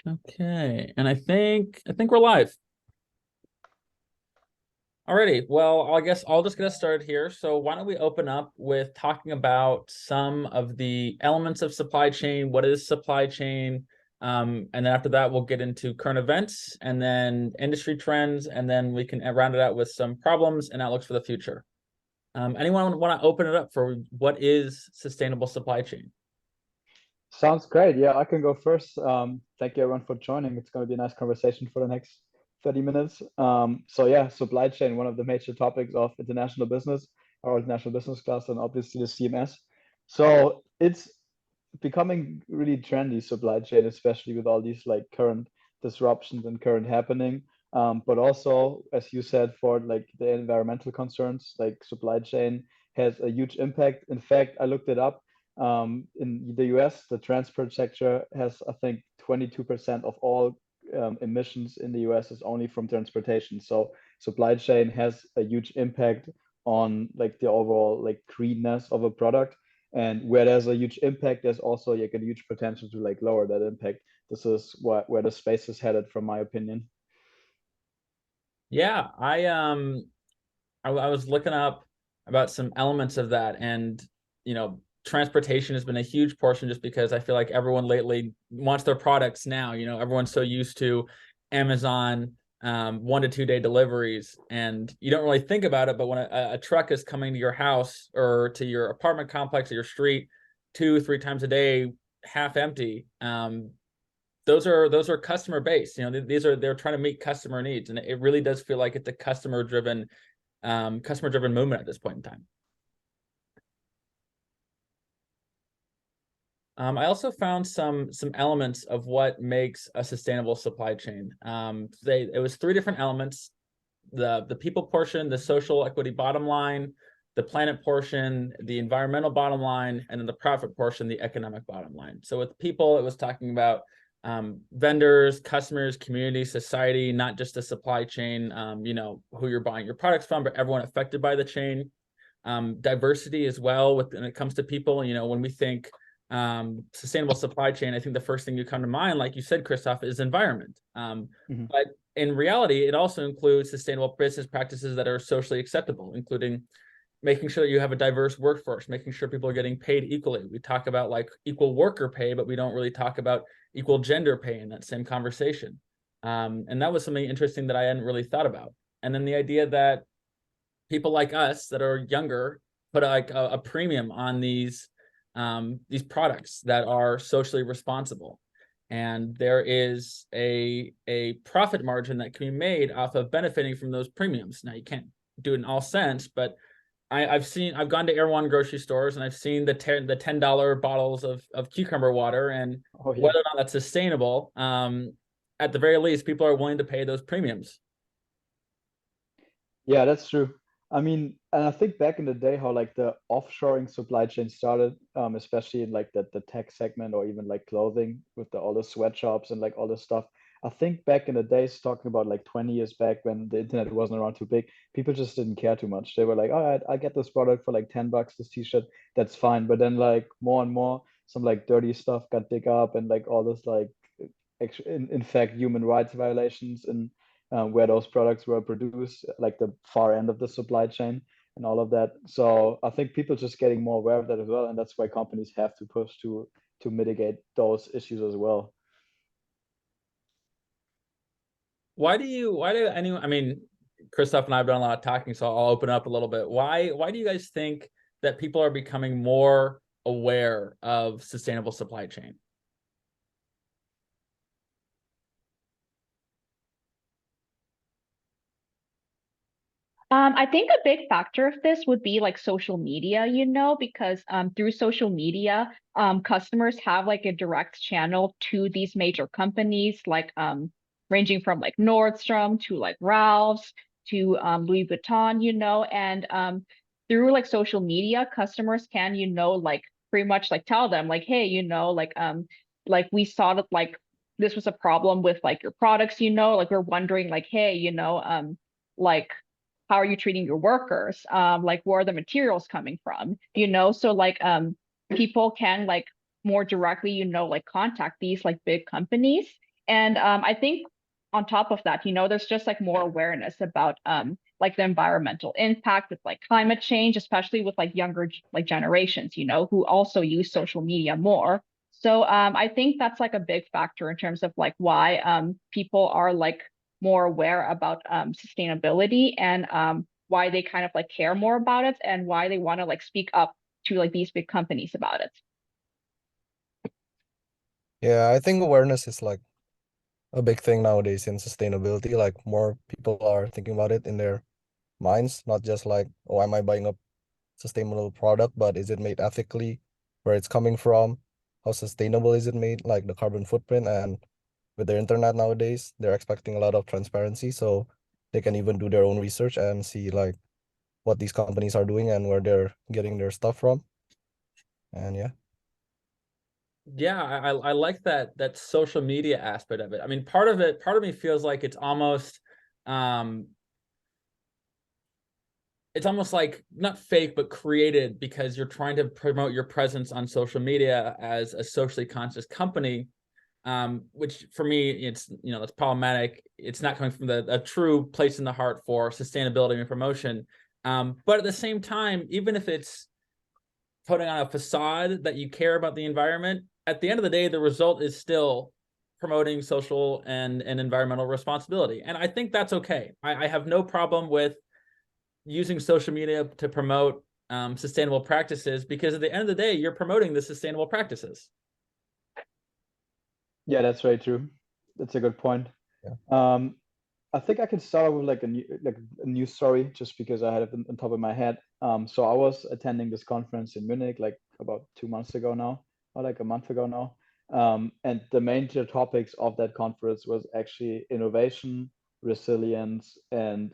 Okay, and I think we're live. Alrighty, well, I guess I'll just get us started here. So why don't we open up with talking about some of the elements of supply chain, what is supply chain, and then after that we'll get into current events and then industry trends, and then we can round it out with some problems and outlooks for the future. Anyone want to open it up for what is sustainable supply chain? Sounds great. Yeah, I can go first. Thank you everyone for joining. It's going to be a nice conversation for the next 30 minutes. So yeah, supply chain, one of the major topics of international business, our international business class, and obviously the CMS. So it's becoming really trendy, supply chain, especially with all these like current disruptions and current happening. But also, as you said, for like the environmental concerns, like supply chain has a huge impact. In fact, I looked it up. In the US, the transport sector has, I think, 22% of all emissions in the US is only from transportation. So supply chain has a huge impact on like the overall like greenness of a product. And where there's a huge impact, there's also like a huge potential to like lower that impact. This is where the space is headed, from my opinion. Yeah, I was looking up about some elements of that, and transportation has been a huge portion just because I feel like everyone lately wants their products now. Everyone's so used to Amazon, 1 to 2 day deliveries, and you don't really think about it. But when a truck is coming to your house or to your apartment complex or your street 2, 3 times a day, half empty, those are customer based. They're trying to meet customer needs, and it really does feel like it's a customer driven movement at this point in time. I also found some elements of what makes a sustainable supply chain. It was three different elements: the people portion, the social equity bottom line, the planet portion, the environmental bottom line, and then the profit portion, the economic bottom line. So with people, it was talking about vendors, customers, community, society, not just the supply chain, who you're buying your products from, but everyone affected by the chain. Diversity as well when it comes to people. When we think sustainable supply chain, I think the first thing you come to mind, like you said, Christoph, is environment. Mhm. But in reality, it also includes sustainable business practices that are socially acceptable, including making sure that you have a diverse workforce, making sure people are getting paid equally. We talk about like equal worker pay, but we don't really talk about equal gender pay in that same conversation. And that was something interesting that I hadn't really thought about. And then the idea that people like us that are younger put like a premium on these products that are socially responsible, and there is a profit margin that can be made off of benefiting from those premiums. Now you can't do it in all sense, but I've gone to Erewhon grocery stores and I've seen the $10 bottles of cucumber water, and Oh yeah. whether or not that's sustainable, at the very least, people are willing to pay those premiums. Yeah, that's true. I mean, and I think back in the day how like the offshoring supply chain started, especially in like the tech segment or even like clothing with all the sweatshops and like all this stuff. I think back in the days, talking about like 20 years back when the internet wasn't around too big, people just didn't care too much. They were like, all right, I get this product for like $10, this t-shirt, that's fine. But then like more and more, some like dirty stuff got dig up and like all this like in fact human rights violations and where those products were produced, like the far end of the supply chain and all of that. So I think people just getting more aware of that as well, and that's why companies have to push to mitigate those issues as well. Why do anyone, I mean, Christoph and I have done a lot of talking, so I'll open up a little bit. Why do you guys think that people are becoming more aware of sustainable supply chain? I think a big factor of this would be like social media, because through social media, customers have like a direct channel to these major companies, like ranging from like Nordstrom to like Ralph's to Louis Vuitton, and through like social media, customers can, like pretty much like tell them like, hey, like we saw that like this was a problem with like your products, like we're wondering like, hey, like how are you treating your workers? Like where are the materials coming from? So like people can like more directly, like contact these like big companies And I think on top of that, there's just like more awareness about like the environmental impact with like climate change, especially with like younger like generations, who also use social media more. So I think that's like a big factor in terms of like why people are like more aware about sustainability, and why they kind of like care more about it, and why they want to like speak up to like these big companies about it. Yeah, I think awareness is like a big thing nowadays in sustainability. Like more people are thinking about it in their minds, not just like, oh, am I buying a sustainable product, but is it made ethically, where it's coming from, how sustainable is it made, like the carbon footprint. And with the internet nowadays, they're expecting a lot of transparency, so they can even do their own research and see like what these companies are doing and where they're getting their stuff from. And yeah. Yeah, I like that social media aspect of it. I mean, part of me feels like it's almost like not fake, but created because you're trying to promote your presence on social media as a socially conscious company, which for me, it's that's problematic. It's not coming from a true place in the heart for sustainability and promotion. But at the same time, even if it's putting on a facade that you care about the environment, at the end of the day, the result is still promoting social and environmental responsibility. And I think that's okay. I have no problem with using social media to promote sustainable practices, because at the end of the day, you're promoting the sustainable practices. Yeah, that's very true. That's a good point. Yeah. I think I can start with like a news story, just because I had it on top of my head. So I was attending this conference in Munich like about 2 months ago now, or like a month ago now. And the major topics of that conference was actually innovation, resilience, and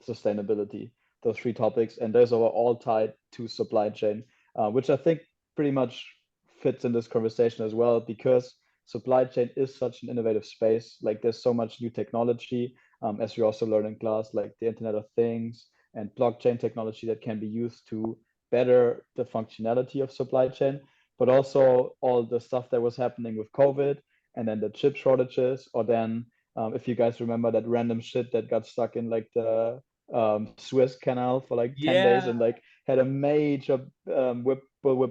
sustainability. Those three topics, and those are all tied to supply chain, which I think pretty much fits in this conversation as well, because supply chain is such an innovative space. Like there's so much new technology, as we also learned in class, like the Internet of Things and blockchain technology that can be used to better the functionality of supply chain, but also all the stuff that was happening with COVID, and then the chip shortages, or then if you guys remember that random shit that got stuck in like the Suez Canal for like 10 days and like had a major whip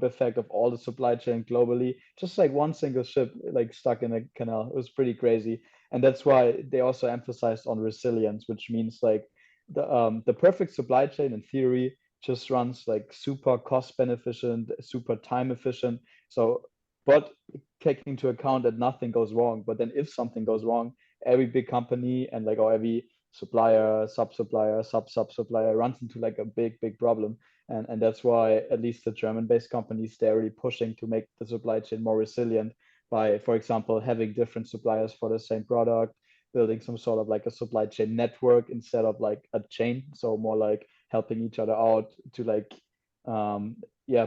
effect of all the supply chain globally. Just like one single ship like stuck in a canal. It was pretty crazy. And that's why they also emphasized on resilience, which means like the perfect supply chain in theory just runs like super cost beneficent, super time efficient. So, but taking into account that nothing goes wrong, but then if something goes wrong, every big company and like, or every supplier, sub-supplier, sub-sub-supplier runs into like a big problem. And that's why at least the German-based companies, they're really pushing to make the supply chain more resilient by, for example, having different suppliers for the same product, building some sort of like a supply chain network instead of like a chain. So more like helping each other out to like,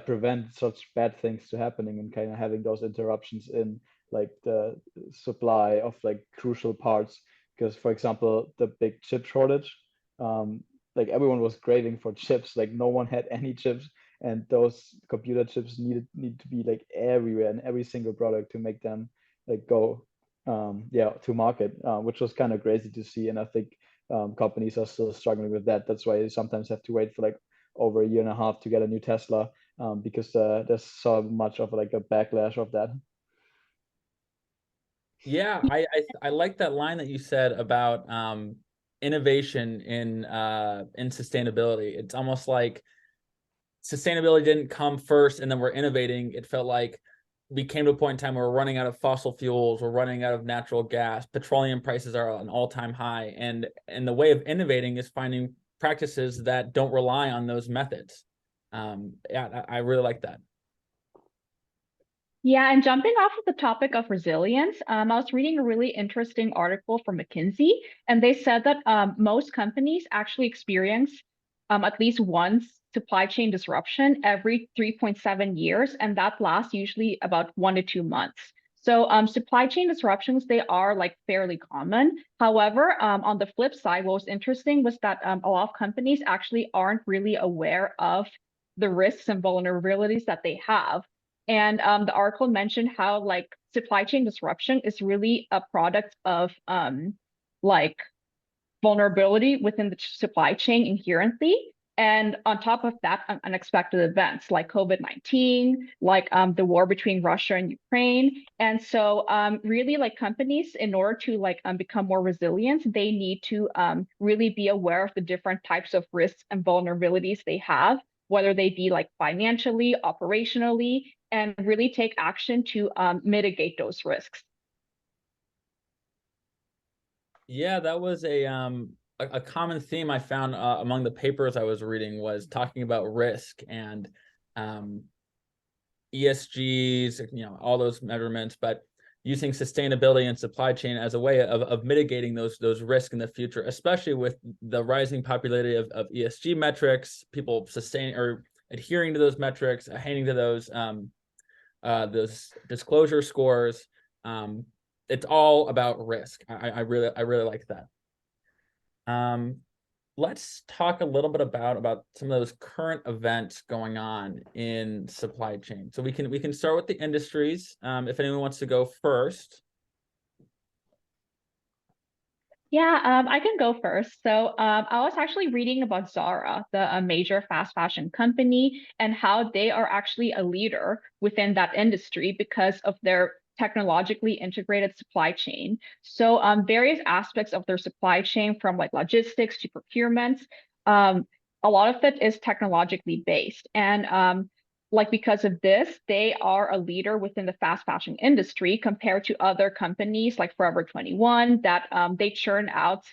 prevent such bad things to happening, and kind of having those interruptions in like the supply of like crucial parts. Because for example, the big chip shortage, like everyone was craving for chips, like no one had any chips, and those computer chips need to be like everywhere in every single product to make them like go to market, which was kind of crazy to see. And I think companies are still struggling with that. That's why you sometimes have to wait for like over a year and a half to get a new Tesla, because there's so much of like a backlash of that. Yeah, I like that line that you said about innovation in sustainability. It's almost like sustainability didn't come first and then we're innovating. It felt like we came to a point in time where we're running out of fossil fuels, we're running out of natural gas, petroleum prices are at an all-time high, and the way of innovating is finding practices that don't rely on those methods. I really like that. Yeah, and jumping off of the topic of resilience, I was reading a really interesting article from McKinsey, and they said that most companies actually experience at least one supply chain disruption every 3.7 years, and that lasts usually about 1 to 2 months. So supply chain disruptions, they are like fairly common. However, on the flip side, what was interesting was that a lot of companies actually aren't really aware of the risks and vulnerabilities that they have. And the article mentioned how like supply chain disruption is really a product of like vulnerability within the supply chain inherently. And on top of that, unexpected events like COVID-19, like the war between Russia and Ukraine. And so really like companies, in order to like become more resilient, they need to really be aware of the different types of risks and vulnerabilities they have, whether they be like financially, operationally, and really take action to mitigate those risks. Yeah, that was a common theme I found among the papers I was reading was talking about risk and ESGs, you know, all those measurements, but using sustainability and supply chain as a way of mitigating those risks in the future, especially with the rising popularity of ESG metrics, people sustain or adhering to those metrics, adhering to those disclosure scores. It's all about risk. I really like that. Let's talk a little bit about some of those current events going on in supply chain. So we can start with the industries. If anyone wants to go first. Yeah, I can go first. So I was actually reading about Zara, the major fast fashion company, and how they are actually a leader within that industry because of their technologically integrated supply chain. So various aspects of their supply chain, from like logistics to procurement, a lot of it is technologically based. And like because of this, they are a leader within the fast fashion industry compared to other companies like Forever 21 that they churn out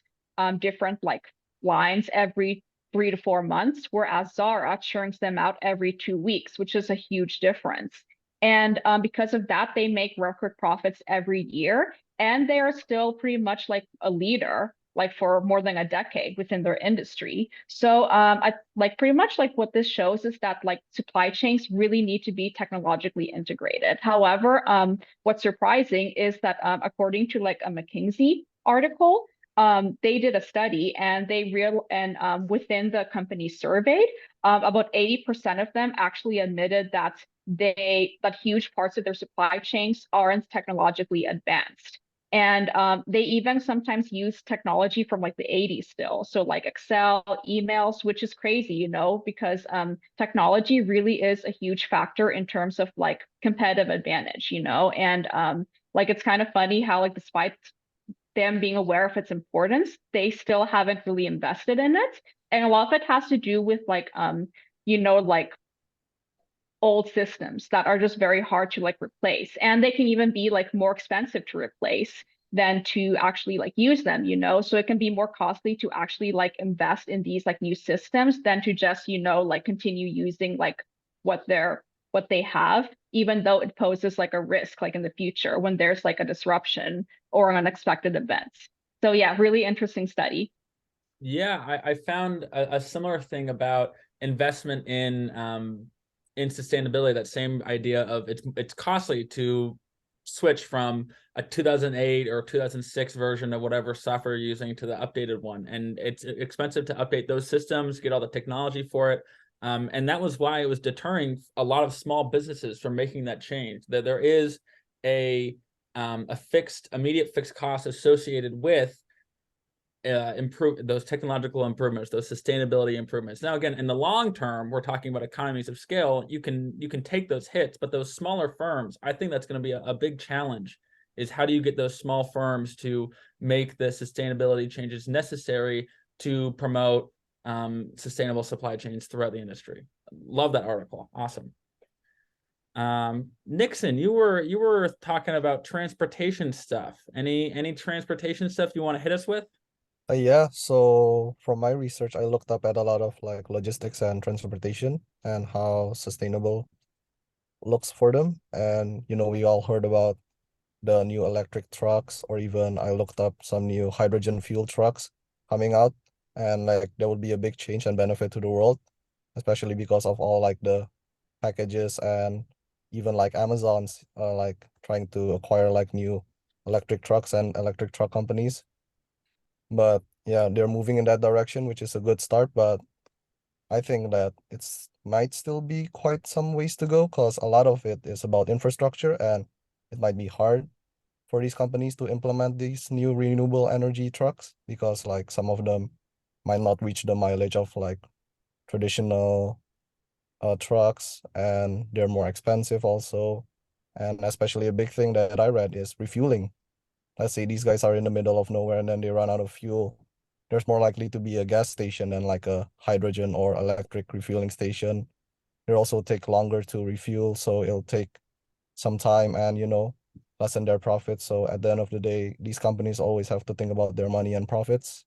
different like lines every 3 to 4 months, whereas Zara churns them out every 2 weeks, which is a huge difference. And because of that, they make record profits every year, and they are still pretty much like a leader like for more than a decade within their industry. So I like pretty much like what this shows is that like supply chains really need to be technologically integrated. However, what's surprising is that according to like a McKinsey article, they did a study and within the company surveyed, about 80% of them actually admitted that that huge parts of their supply chains aren't technologically advanced. And they even sometimes use technology from like the 80s still. So like Excel, emails, which is crazy, you know, because technology really is a huge factor in terms of like competitive advantage, you know, and like it's kind of funny how like despite them being aware of its importance, they still haven't really invested in it. And a lot of it has to do with like, you know, like old systems that are just very hard to like replace, and they can even be like more expensive to replace than to actually like use them, you know. So it can be more costly to actually like invest in these like new systems than to just, you know, like continue using like what they have, even though it poses like a risk like in the future when there's like a disruption or an unexpected event. So yeah, really interesting study. Yeah, I found a similar thing about investment in sustainability. That same idea of it's costly to switch from a 2008 or 2006 version of whatever software you're using to the updated one, and it's expensive to update those systems, get all the technology for it. And that was why it was deterring a lot of small businesses from making that change. That there is a immediate fixed cost associated with improve those technological improvements, those sustainability improvements. Now, again, in the long term, we're talking about economies of scale. You can take those hits, but those smaller firms, I think that's going to be a big challenge. Is how do you get those small firms to make the sustainability changes necessary to promote sustainable supply chains throughout the industry? Love that article. Awesome. Nixon, you were talking about transportation stuff. Any transportation stuff you want to hit us with? Yeah, so from my research, I looked up at a lot of like logistics and transportation and how sustainable looks for them. And you know, we all heard about the new electric trucks, or even I looked up some new hydrogen fuel trucks coming out, and like there would be a big change and benefit to the world, especially because of all like the packages and even like Amazon's like trying to acquire like new electric trucks and electric truck companies. But yeah, they're moving in that direction, which is a good start, but I think that it's might still be quite some ways to go because a lot of it is about infrastructure and it might be hard for these companies to implement these new renewable energy trucks because like some of them might not reach the mileage of like traditional trucks and they're more expensive also. And especially a big thing that I read is refueling. Let's say these guys are in the middle of nowhere and then they run out of fuel. There's more likely to be a gas station than like a hydrogen or electric refueling station. They also take longer to refuel, so it'll take some time and lessen their profits. So at the end of the day, these companies always have to think about their money and profits.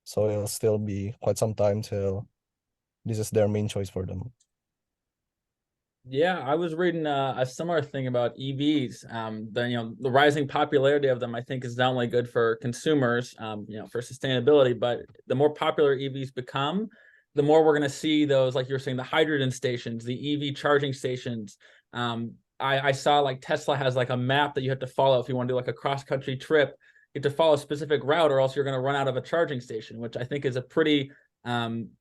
So it'll still be quite some time till this is their main choice for them. Yeah, I was reading a similar thing about EVs. The rising popularity of them, I think, is not only good for consumers, for sustainability, but the more popular EVs become, the more we're going to see those, like you're saying, the hydrogen stations, the EV charging stations. I saw like Tesla has like a map that you have to follow if you want to do like a cross-country trip. You have to follow a specific route, or else you're going to run out of a charging station, which I think is a pretty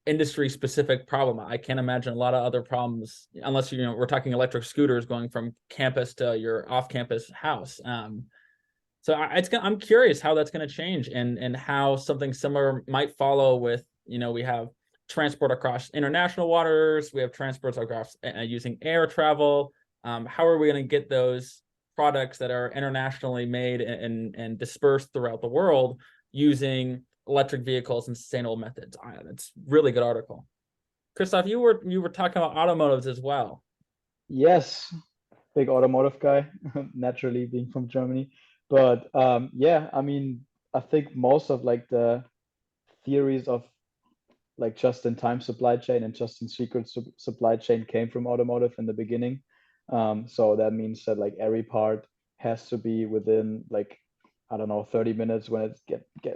industry specific problem. I can't imagine a lot of other problems unless we're talking electric scooters going from campus to your off campus house. I'm curious how that's going to change and how something similar might follow with, we have transport across international waters, we have transports across using air travel. How are we going to get those products that are internationally made and dispersed throughout the world using electric vehicles and sustainable methods? That's really good article. Christoph, you were talking about automotives as well. Yes, big automotive guy, naturally being from Germany. But yeah, I mean, I think most of like the theories of like just-in-time supply chain and just-in-secret supply chain came from automotive in the beginning. So that means that like every part has to be within like, I don't know, 30 minutes when it's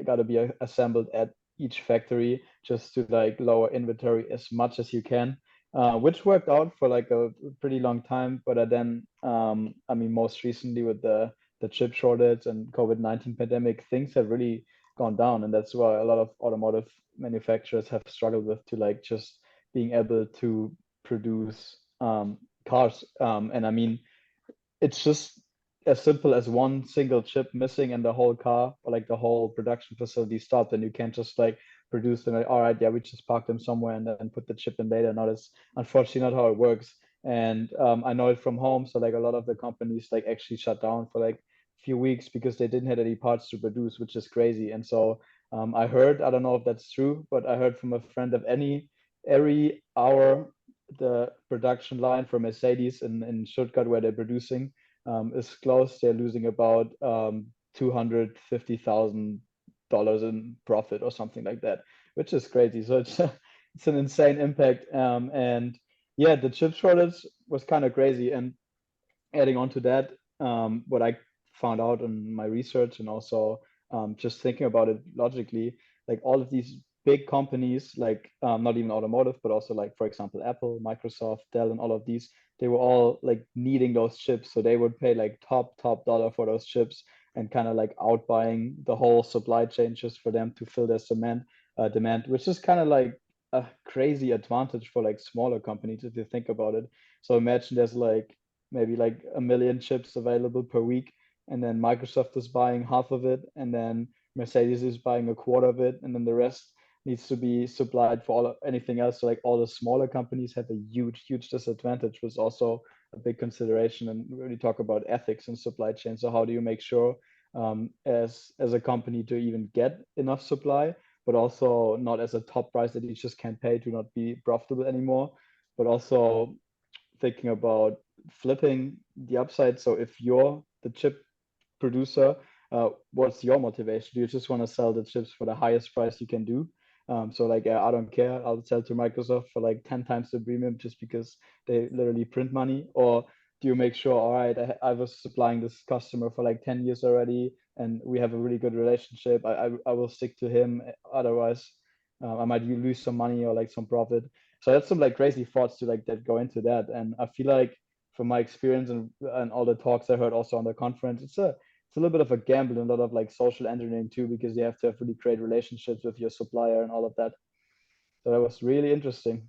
got to be assembled at each factory just to like lower inventory as much as you can, which worked out for like a pretty long time. But then, I mean, most recently with the chip shortage and COVID-19 pandemic, things have really gone down, and that's why a lot of automotive manufacturers have struggled with to like just being able to produce cars. And I mean, it's just as simple as one single chip missing and the whole car or like the whole production facility stopped, and you can't just like produce them. Like, all right, yeah, we just park them somewhere and then put the chip in later. No, that's unfortunately not how it works. And I know it from home. So like a lot of the companies like actually shut down for like few weeks because they didn't have any parts to produce, which is crazy. And so I heard, I don't know if that's true, but I heard from a friend of every hour the production line for Mercedes in Stuttgart where they're producing is closed, they're losing about $250,000 in profit or something like that, which is crazy. So it's an insane impact. And yeah, the chip shortage was kind of crazy. And adding on to that, what I found out in my research and also just thinking about it logically, like all of these big companies, like not even automotive, but also like, for example, Apple, Microsoft, Dell, and all of these, they were all like needing those chips. So they would pay like top dollar for those chips and kind of like outbuying the whole supply chain just for them to fill their demand, which is kind of like a crazy advantage for like smaller companies if you think about it. So imagine there's like maybe like a million chips available per week, and then Microsoft is buying half of it, and then Mercedes is buying a quarter of it, and then the rest needs to be supplied for anything else. So like all the smaller companies have a huge disadvantage, which is also a big consideration. And we really talk about ethics and supply chain. So how do you make sure as a company to even get enough supply, but also not as a top price that you just can't pay to not be profitable anymore, but also thinking about flipping the upside. So if you're the chip producer, what's your motivation? Do you just want to sell the chips for the highest price you can do? So like, I don't care. I'll sell to Microsoft for like 10 times the premium just because they literally print money. Or do you make sure, all right, I was supplying this customer for like 10 years already, and we have a really good relationship. I will stick to him. Otherwise, I might lose some money or like some profit. So that's some like crazy thoughts to like that go into that. And I feel like from my experience and all the talks I heard also on the conference, it's a little bit of a gamble and a lot of like social engineering too, because you have to have really great relationships with your supplier and all of that. So that was really interesting.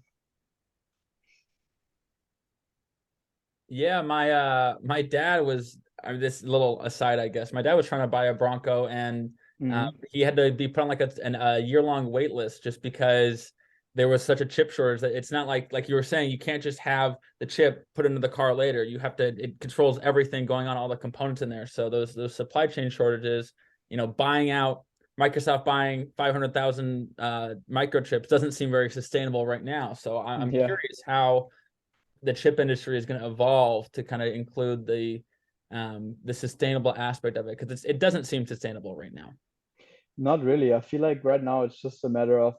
Yeah, my dad was, I mean, this little aside, I guess. My dad was trying to buy a Bronco, and Mhm. he had to be put on like a year-long wait list just because there was such a chip shortage that it's not like you were saying, you can't just have the chip put into the car later. You have to, it controls everything going on, all the components in there. So those supply chain shortages, buying out Microsoft buying 500,000 microchips doesn't seem very sustainable right now. So I'm Yeah. curious how the chip industry is going to evolve to kind of include the sustainable aspect of it, because it doesn't seem sustainable right now. Not really. I feel like right now it's just a matter of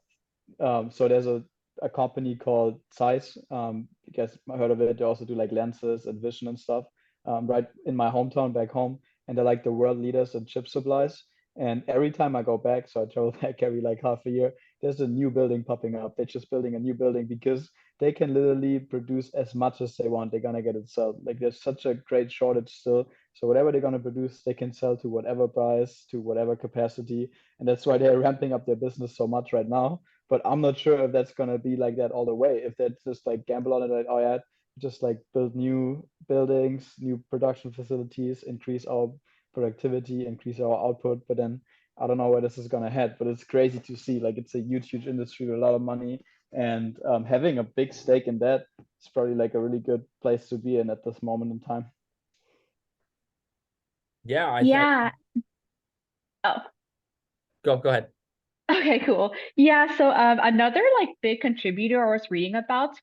so there's a company called Zeiss. You guys might heard of it. They also do like lenses and vision and stuff. Right in my hometown back home, and they're like the world leaders in chip supplies. And every time I go back, so I travel back every like half a year, there's a new building popping up. They're just building a new building because they can literally produce as much as they want. They're gonna get it sold. Like there's such a great shortage still. So whatever they're gonna produce, they can sell to whatever price, to whatever capacity, and that's why they're ramping up their business so much right now. But I'm not sure if that's gonna be like that all the way. If they just like gamble on it, like, oh yeah, just like build new buildings, new production facilities, increase our productivity, increase our output. But then I don't know where this is gonna head. But it's crazy to see. Like it's a huge, huge industry with a lot of money, and having a big stake in that is probably like a really good place to be in at this moment in time. Yeah, Yeah. Oh, go ahead. okay, cool. Yeah, so another like big contributor I was reading about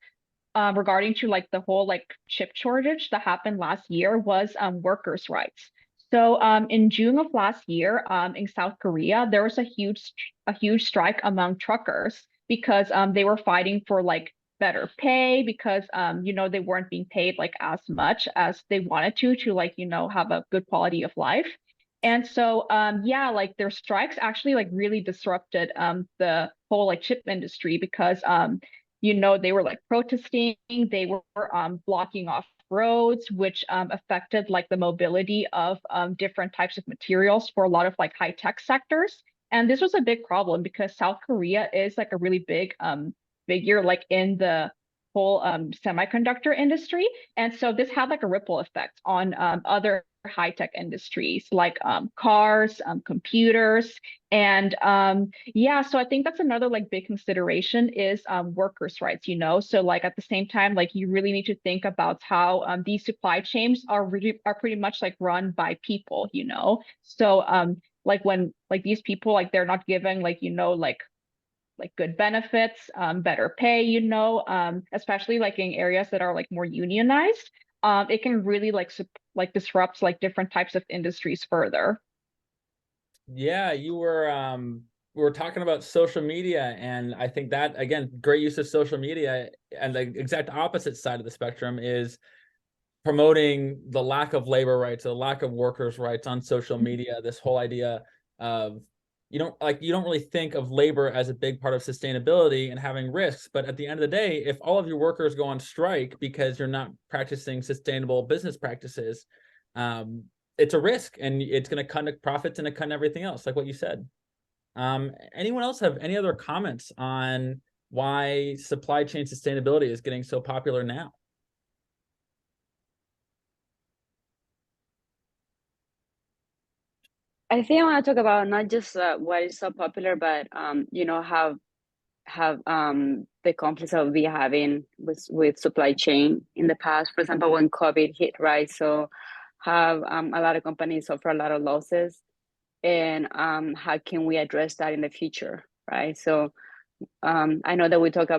regarding to like the whole like chip shortage that happened last year was workers' rights. So in June of last year, in South Korea, there was a huge strike among truckers because they were fighting for like better pay because they weren't being paid like as much as they wanted to like have a good quality of life. And so yeah, like their strikes actually like really disrupted the whole like chip industry because they were like protesting, they were blocking off roads, which affected like the mobility of different types of materials for a lot of like high tech sectors. And this was a big problem because South Korea is like a really big figure like in the whole semiconductor industry. And so this had like a ripple effect on other high tech industries like cars, computers, and yeah, so I think that's another like big consideration is workers' rights. So like at the same time, like you really need to think about how these supply chains are pretty much like run by people. So like when like these people like they're not giving like good benefits, better pay, especially like in areas that are like more unionized, it can really like disrupt like different types of industries further. Yeah, we were talking about social media, and I think that again, great use of social media, and the exact opposite side of the spectrum is promoting the lack of labor rights, the lack of workers' rights on social media. This whole idea of you don't really think of labor as a big part of sustainability and having risks, but at the end of the day, if all of your workers go on strike because you're not practicing sustainable business practices, um, it's a risk, and it's going to cut profits and it cut everything else, like what you said. Anyone else have any other comments on why supply chain sustainability is getting so popular now? I think I want to talk about not just what is so popular, but have the conflicts that we having with supply chain in the past. For example, when COVID hit, right? So have a lot of companies suffer a lot of losses, and how can we address that in the future, right? So I know that we talked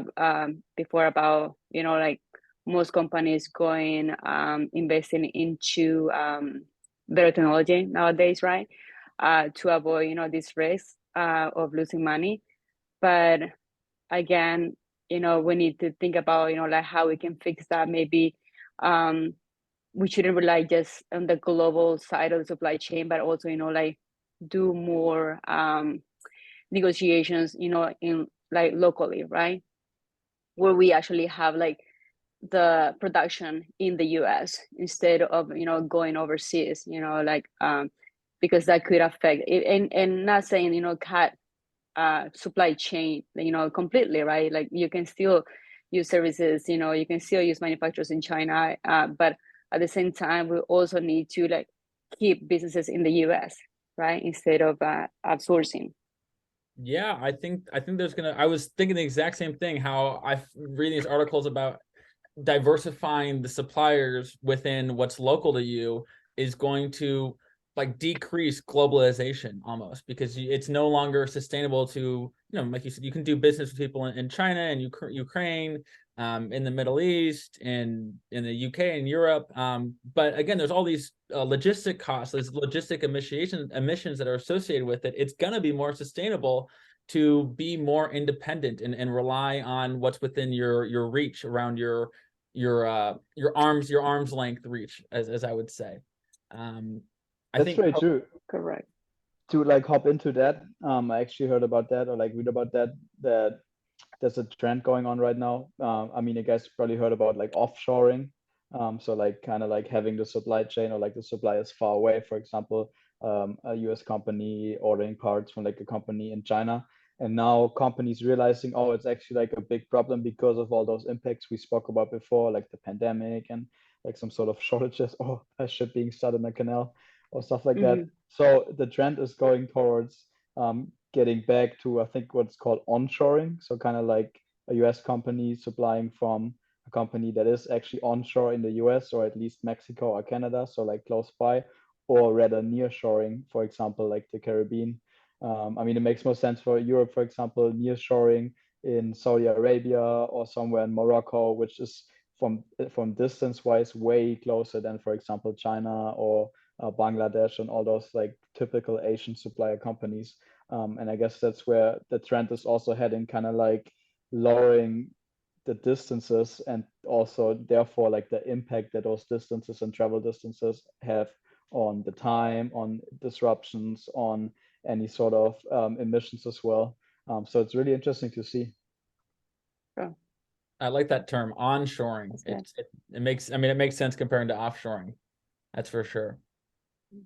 before about like most companies going investing into better technology nowadays, right? To avoid this risk of losing money. But again, we need to think about like how we can fix that. Maybe we shouldn't rely just on the global side of the supply chain, but also like do more negotiations in like locally, right, where we actually have like the production in the US instead of going overseas, like because that could affect it. And not saying cut supply chain completely, right? Like you can still use services, you can still use manufacturers in China, but at the same time, we also need to like keep businesses in the US, right? Instead of outsourcing. Yeah, I think there's gonna. I was thinking the exact same thing. How I reading these articles about diversifying the suppliers within what's local to you is going to like decrease globalization almost, because it's no longer sustainable to, like you said, you can do business with people in China and Ukraine, in the Middle East, and in the UK and Europe. But again, there's all these logistic costs, there's logistic emissions that are associated with it. It's going to be more sustainable to be more independent and rely on what's within your reach, around your arm's length reach, as I would say. I That's think very true. Correct. To like hop into that, I actually heard about that, or like read about that there's a trend going on right now. I mean, you guys probably heard about like offshoring. So like kind of like having the supply chain, or like the suppliers far away. For example, a US company ordering parts from like a company in China. And now companies realizing, oh, it's actually like a big problem because of all those impacts we spoke about before, like the pandemic and like some sort of shortages, or a ship being stuck in a canal or stuff like that. So the trend is going towards getting back to, I think, what's called onshoring. So kind of like a US company supplying from a company that is actually onshore in the US, or at least Mexico or Canada, so like close by, or rather nearshoring, for example, like the Caribbean. I mean, it makes more sense for Europe, for example, nearshoring in Saudi Arabia or somewhere in Morocco, which is from distance wise way closer than, for example, China or Bangladesh and all those like typical Asian supplier companies. And I guess that's where the trend is also heading, kind of like lowering the distances, and also therefore like the impact that those distances and travel distances have on the time, on disruptions, on any sort of emissions as well. So it's really interesting to see. I like that term, onshoring. It makes sense comparing to offshoring. That's for sure.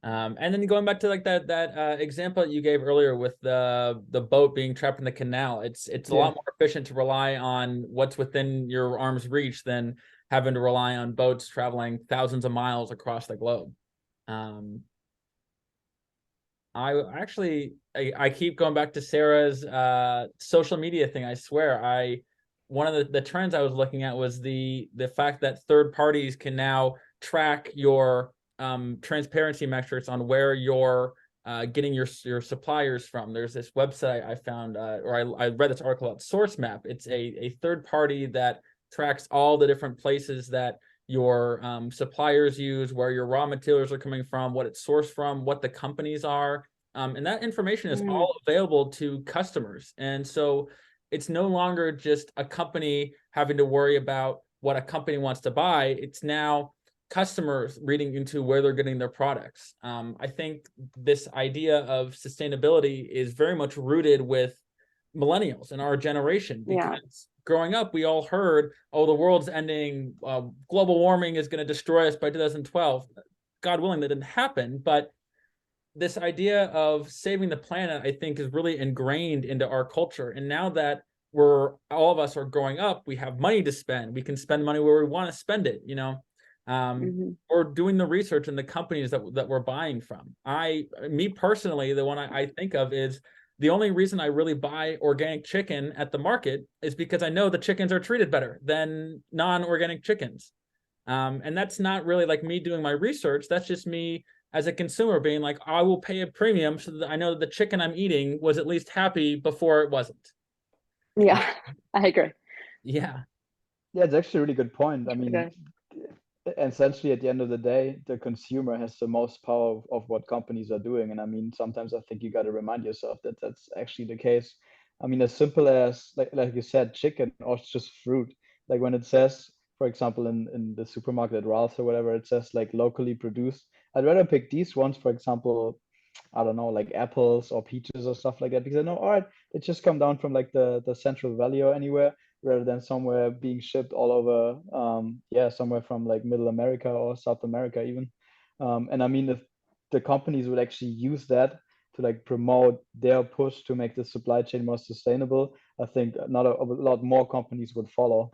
And then going back to like that example that you gave earlier with the boat being trapped in the canal, it's a lot more efficient to rely on what's within your arm's reach than having to rely on boats traveling thousands of miles across the globe. I keep going back to Sarah's social media thing. I swear, one of the trends I was looking at was the fact that third parties can now track your transparency metrics on where you're getting your suppliers from. There's this website I found, or I read this article about SourceMap. It's a third party that tracks all the different places that your suppliers use, where your raw materials are coming from, what it's sourced from, what the companies are. And that information is all available to customers. And so it's no longer just a company having to worry about what a company wants to buy. It's now customers reading into where they're getting their products. I think this idea of sustainability is very much rooted with millennials in our generation, because growing up, we all heard, oh, the world's ending, global warming is going to destroy us by 2012. God willing, that didn't happen. But this idea of saving the planet, I think, is really ingrained into our culture. And now that all of us are growing up, we have money to spend. We can spend money where we want to spend it, or doing the research in the companies that we're buying from. Me personally, the one I think of is, the only reason I really buy organic chicken at the market is because I know the chickens are treated better than non-organic chickens. And that's not really like me doing my research. That's just me as a consumer being like, I will pay a premium so that I know that the chicken I'm eating was at least happy before it wasn't. Yeah, I agree. Yeah. Yeah, it's actually a really good point. I mean, essentially at the end of the day, the consumer has the most power of what companies are doing. And I mean, sometimes I think you got to remind yourself that that's actually the case. I mean, as simple as like you said, chicken, or just fruit. Like when it says, for example, in the supermarket at Ralph's or whatever, it says like locally produced. I'd rather pick these ones, for example, I don't know, like apples or peaches or stuff like that, because I know, all right, it just come down from like the Central Valley or anywhere, rather than somewhere being shipped all over, somewhere from like Middle America or South America even. And I mean, if the companies would actually use that to like promote their push to make the supply chain more sustainable, I think not a lot more companies would follow.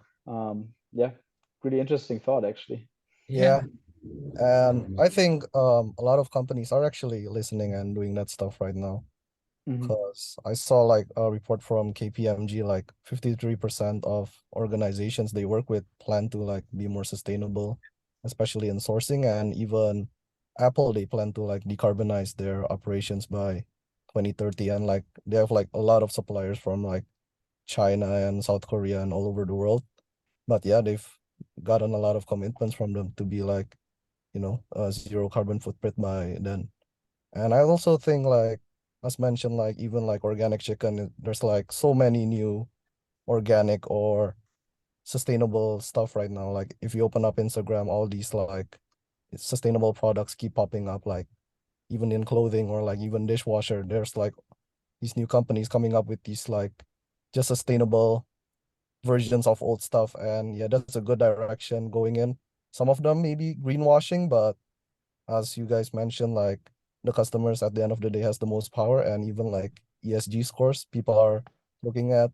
Really interesting thought, actually. Yeah. And I think a lot of companies are actually listening and doing that stuff right now. Mhm. Because I saw like a report from KPMG, like 53% of organizations they work with plan to like be more sustainable, especially in sourcing, and even Apple, they plan to like decarbonize their operations by 2030. And like they have like a lot of suppliers from like China and South Korea and all over the world. But yeah, they've gotten a lot of commitments from them to be like, zero carbon footprint by then. And I also think like, as mentioned, like even like organic chicken, there's like so many new organic or sustainable stuff right now. Like if you open up Instagram, all these like sustainable products keep popping up, like even in clothing or like even dishwasher, there's like these new companies coming up with these like just sustainable versions of old stuff. And yeah, that's a good direction going in. Some of them may be greenwashing, but as you guys mentioned, like the customers at the end of the day has the most power, and even like ESG scores, people are looking at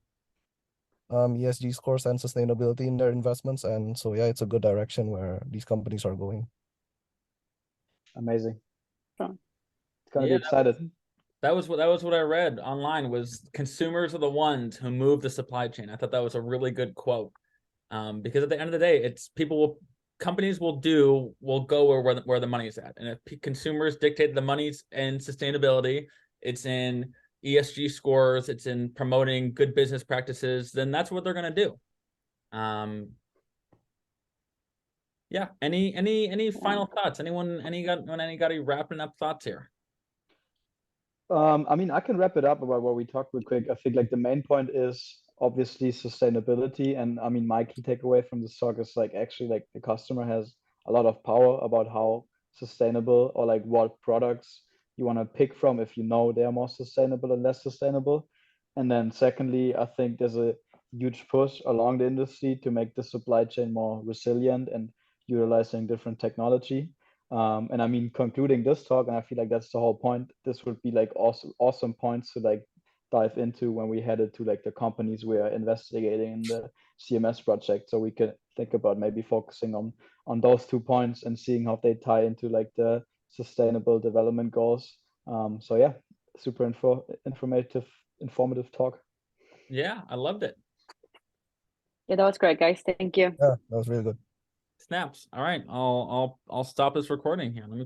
ESG scores and sustainability in their investments. And so yeah, it's a good direction where these companies are going. Amazing. So- It's gonna be Yeah, excited. that was what I read online was consumers are the ones who move the supply chain. I thought that was a really good quote. Because at the end of the day, it's companies will go where the money's at. And if consumers dictate the money's in sustainability, it's in ESG scores, it's in promoting good business practices, then that's what they're going to do. Yeah. Any final thoughts? Anybody wrapping up thoughts here? I mean, I can wrap it up about what we talked real quick. I think like the main point is obviously sustainability. And I mean, my key takeaway from this talk is like actually like the customer has a lot of power about how sustainable or like what products you want to pick from if you know they are more sustainable and less sustainable. And then secondly, I think there's a huge push along the industry to make the supply chain more resilient and utilizing different technology. And I mean, concluding this talk, and I feel like that's the whole point. This would be like awesome points to like dive into when we headed to like the companies we are investigating in the CMS project. So we could think about maybe focusing on those 2 points and seeing how they tie into like the sustainable development goals. So yeah, super informative talk. Yeah, I loved it. Yeah, that was great, guys. Thank you. Yeah, that was really good. Snaps. All right. I'll stop this recording here. Let me